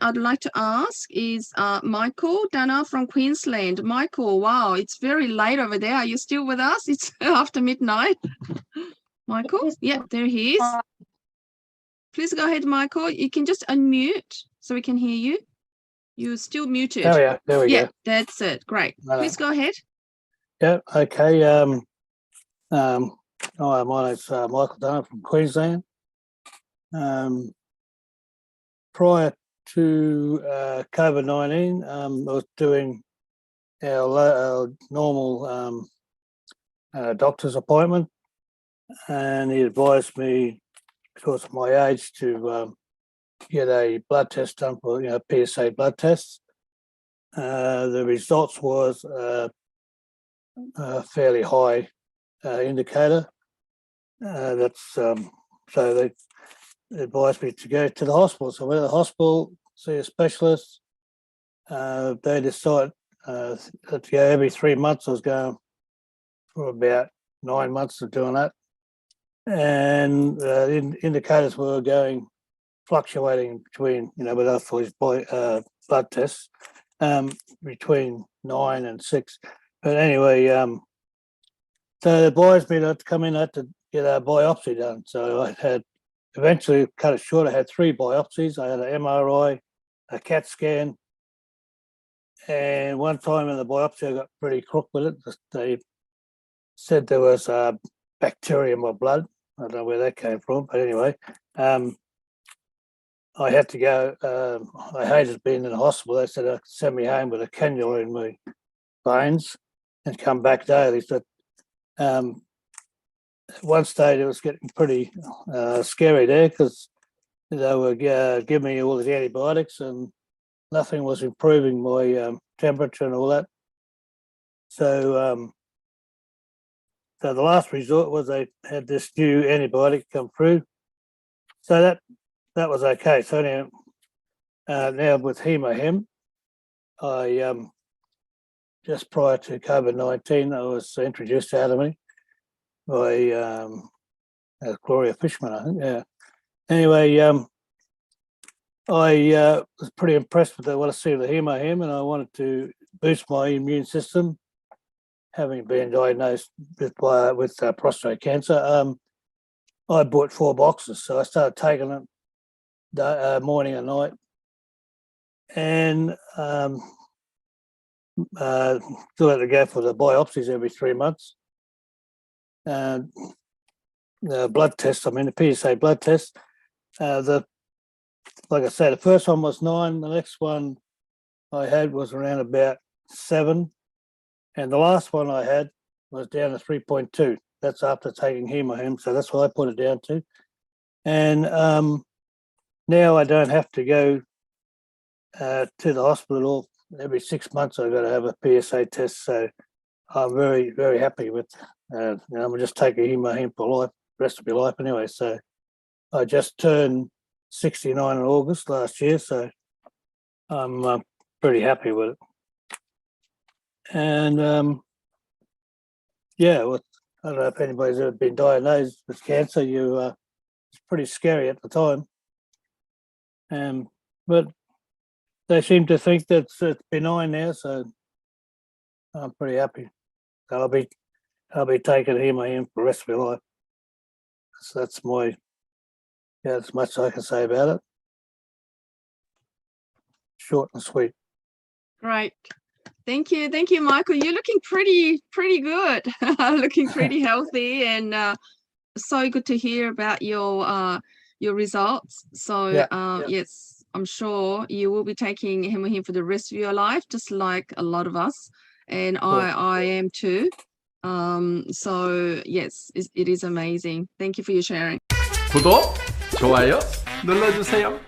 I'd like to ask is Michael Dana from Queensland. Michael, wow, it's very late over there. Are you still with us? It's after midnight. Michael? Yeah, there he is. Please go ahead, Michael. You can just unmute so we can hear you. You're still muted. Oh, yeah, there we go. Yeah, that's it. Great. Please go ahead. Yeah, okay. Hi, my name's Michael Dana from Queensland. Prior to COVID-19, I was doing our normal doctor's appointment, and he advised me, because of my age, to get a blood test done for, PSA blood tests. The results was a fairly high indicator. So they advised me to go to the hospital. So I went to the hospital, see a specialist. They decided to go every 3 months. I was going for about 9 months of doing that. And the indicators were fluctuating between, with us for his blood tests, between 9 and 6. But anyway, so they advised me to come in, I had to get a biopsy done. So I had, eventually, cut it short, I had 3 biopsies. I had an MRI, a CAT scan, and one time in the biopsy I got pretty crook with it. They said there was bacteria in my blood. I don't know where that came from, but anyway, I had to go. I hated being in the hospital. They said they'd send me home with a cannula in my veins and come back daily. So at one stage it was getting pretty scary there, because they were giving me all these antibiotics and nothing was improving my temperature and all that. So so the last resort was they had this new antibiotic come through. So that was okay. So now with HemoHIM, I just prior to COVID-19, I was introduced to Atomy by Gloria Fishman, I think. Yeah. Anyway, I was pretty impressed with what I see with the HemoHIM, and I wanted to boost my immune system. Having been diagnosed with prostate cancer, I bought 4 boxes, so I started taking it morning and night, and still had to go for the biopsies every 3 months. The blood tests, the PSA blood test. Like I said, the first one was 9. The next one I had was around about 7. And the last one I had was down to 3.2. That's after taking HemoHIM, so that's what I put it down to. And now I don't have to go to the hospital every 6 months. I've got to have a PSA test. So I'm very, very happy with. I'm just taking HemoHIM for life, the rest of my life anyway. So I just turned 69 in August last year, so I'm pretty happy with it. And I don't know if anybody's ever been diagnosed with cancer. It's pretty scary at the time, but they seem to think that it's benign now, so I'm pretty happy. So I'll be taking HemoHIM for the rest of my life. So that's as much as I can say about it. Short and sweet. Right. Thank you, Michael. You're looking pretty good. Looking pretty healthy, and so good to hear about your results. So yes, I'm sure you will be taking HemoHIM for the rest of your life, just like a lot of us, and I am too. So yes, it is amazing. Thank you for your sharing. 구독, 좋아요 눌러주세요.